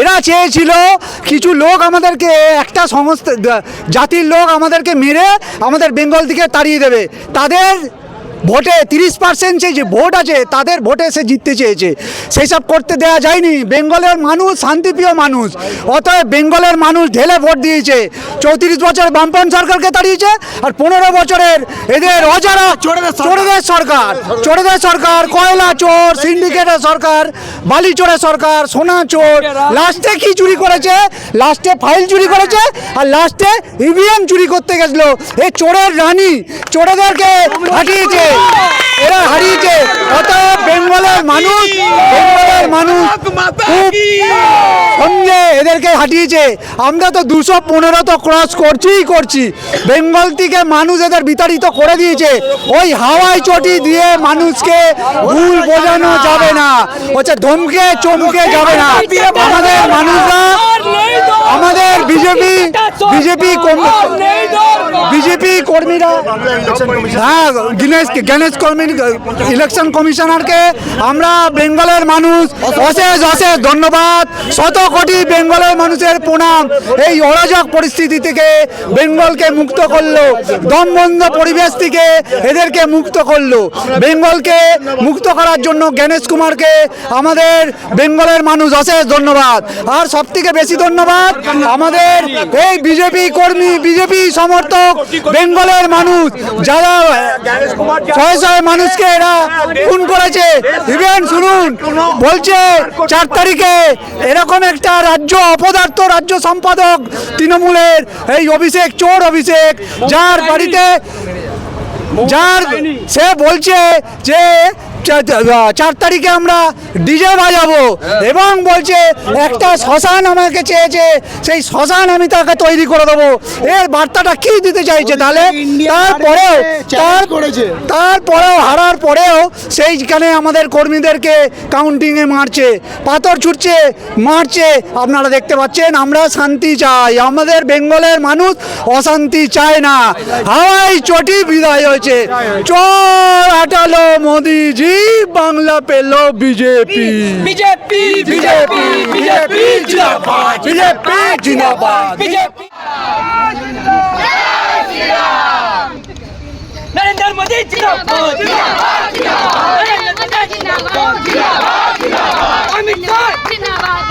এরা চেয়েছিল কিছু লোক আমাদেরকে, একটা সংস্থা জাতির লোক আমাদেরকে মেরে আমাদের বেঙ্গল থেকে তাড়িয়ে দেবে। তাদের ভোটে 30% যে ভোট আছে তাদের ভোটে সে জিততে চেয়েছে, সেই সব করতে দেওয়া যায়নি। বেঙ্গলের মানুষ শান্তিপ্রিয় মানুষ, অতএব বেঙ্গলের মানুষ ঢেলে ভোট দিয়েছে। 34 বছর বামপন সরকারকে তাড়িয়েছে, আর 15 বছরের এদের অজারা চোরেদের সরকার, কয়লা চোর, সিন্ডিকেটের সরকার, বালি চোরের সরকার, সোনা চোর। লাস্টে কি চুরি করেছে? লাস্টে ফাইল চুরি করেছে, আর লাস্টে ইভিএম চুরি করতে গেছিল। এই চোরের রানী চোরেদেরকে হাঁটিয়েছে, এরা হারিয়েছে। অতএব বেঙ্গলের মানুষ খুব সঙ্গে এদেরকে হাঁটিয়েছে। আমরা তো 215 তো ক্রস করছি। বেঙ্গল থেকে মানুষ এদের বিতাড়িত করে দিয়েছে। ওই হাওয়াই চটি দিয়ে মানুষকে ভুল বোঝানো যাবে না, হচ্ছে ধমকে চমকে যাবে না। আমাদের মানুষরা, আমাদের বিজেপি কর্মীরা, হ্যাঁ গণেশ কর্মী ইলেকশন কমিশনারকে আমরা বেঙ্গলের মানুষ অশেষ ধন্যবাদ, 100 কোটি বেঙ্গলের মানুষের প্রণাম। এই অরাজক পরিস্থিতি থেকে বেঙ্গলকে মুক্ত করলো, দমবন্ধ পরিবেশ থেকে এদেরকে মুক্ত করলো। বেঙ্গলকে মুক্ত করার জন্য গণেশ কুমারকে আমাদের বেঙ্গলের মানুষ অশেষ ধন্যবাদ। আর সব থেকে বেশি ধন্যবাদ আমাদের এই বিজেপি কর্মী, বিজেপি সমর্থক বেঙ্গলের মানুষ, যারা শয়ে মানুষকে এরা খুন করেছে। ইভেন শুনুন, বলছে 4 তারিখে এরকম একটা রাজ্য অপদার্থ রাজ্য সম্পাদক তৃণমূলের, এই অভিষেক, চোর অভিষেক, যার বাড়িতে সে বলছে যে 4 তারিখে আমরা ডিজে বাজাবো, এবং বলছে একটা শ্মশান আমাকে চেয়েছে, সেই শ্মশান আমি তাকে তৈরি করে দেবো। এর বার্তাটা কি দিতে চাইছে তাহলে? তারপরেও হারার পরেও সেইখানে আমাদের কর্মীদেরকে কাউন্টিংয়ে মারছে, পাথর ছুটছে, মারছে। আপনারা দেখতে পাচ্ছেন। আমরা শান্তি চাই, আমাদের বেঙ্গলের মানুষ অশান্তি চায় না। হাওয়াই চটি বিদায় হয়েছে, চোর হাঁটালো মোদিজি, বাংলা পেল বিজেপি। বিজেপি বিজেপি বিজেপি জিন্দাবাদ, বিজেপি জিন্দাবাদ। नरेंद्र मोदी जिंदाबाद, नरेंद्र मोदी जिंदाबाद, अमित शाह जिंदाबाद,